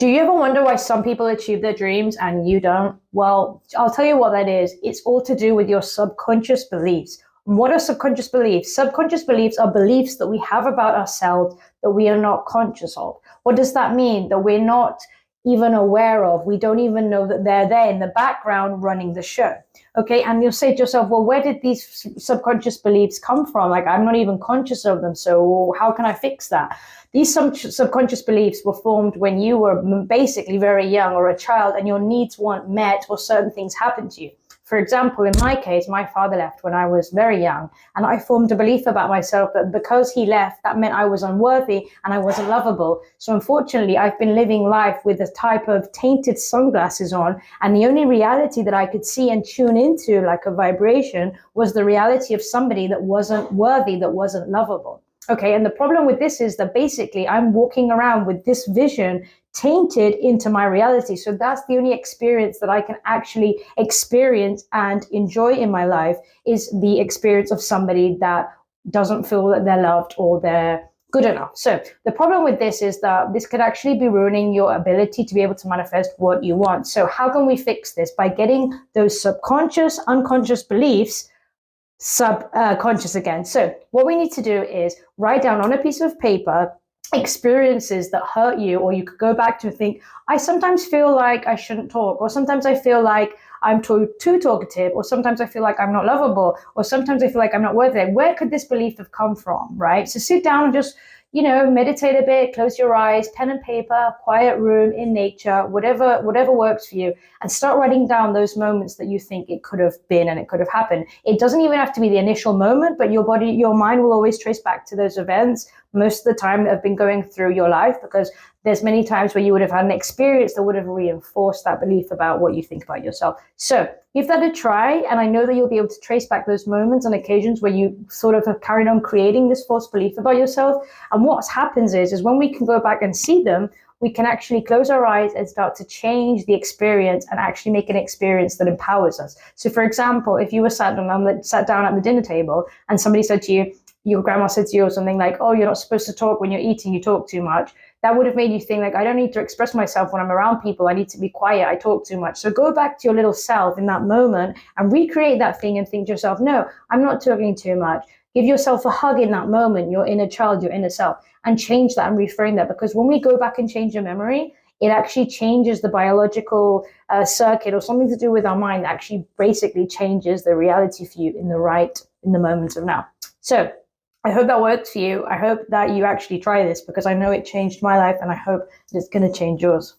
Do you ever wonder why some people achieve their dreams and you don't? Well, I'll tell you what that is. It's all to do with your subconscious beliefs. What are subconscious beliefs? Subconscious beliefs are beliefs that we have about ourselves that we are not conscious of. What does that mean? That we're not even aware of. We don't even know that they're there in the background running the show. Okay. And you'll say to yourself, well, where did these subconscious beliefs come from? Like, I'm not even conscious of them. So how can I fix that? These subconscious beliefs were formed when you were basically very young or a child and your needs weren't met or certain things happened to you. For example, in my case, my father left when I was very young, and I formed a belief about myself that because he left, that meant I was unworthy and I wasn't lovable. So unfortunately, I've been living life with a type of tainted sunglasses on, and the only reality that I could see and tune into, like a vibration, was the reality of somebody that wasn't worthy, that wasn't lovable. Okay, and the problem with this is that basically I'm walking around with this vision tainted into my reality. So that's the only experience that I can actually experience and enjoy in my life, is the experience of somebody that doesn't feel that they're loved or they're good enough. So the problem with this is that this could actually be ruining your ability to be able to manifest what you want. So how can we fix this? By getting those subconscious, unconscious beliefs subconscious again. So what we need to do is write down on a piece of paper experiences that hurt you, or you could go back to think, I sometimes feel like I shouldn't talk, or sometimes I feel like I'm too talkative, or sometimes I feel like I'm not lovable, or sometimes I feel like I'm not worth it. Where could this belief have come from, right? So sit down and just, meditate a bit, close your eyes, pen and paper, quiet room, in nature, whatever works for you, and start writing down those moments that you think it could have been and it could have happened. It doesn't even have to be the initial moment, but your mind will always trace back to those events most of the time that have been going through your life, because there's many times where you would have had an experience that would have reinforced that belief about what you think about yourself. So give that a try, and I know that you'll be able to trace back those moments and occasions where you sort of have carried on creating this false belief about yourself. And what happens is when we can go back and see them, we can actually close our eyes and start to change the experience and actually make an experience that empowers us. So for example, if you were sat down at the dinner table and somebody said to you, your grandma said to you or something like, oh, you're not supposed to talk when you're eating, you talk too much. That would have made you think like, I don't need to express myself when I'm around people. I need to be quiet. I talk too much. So go back to your little self in that moment and recreate that thing and think to yourself, no, I'm not talking too much. Give yourself a hug in that moment, your inner child, your inner self, and change that and reframe that. Because when we go back and change a memory, it actually changes the biological circuit or something to do with our mind that actually basically changes the reality for you in the moment of now. So I hope that works for you. I hope that you actually try this, because I know it changed my life and I hope that it's going to change yours.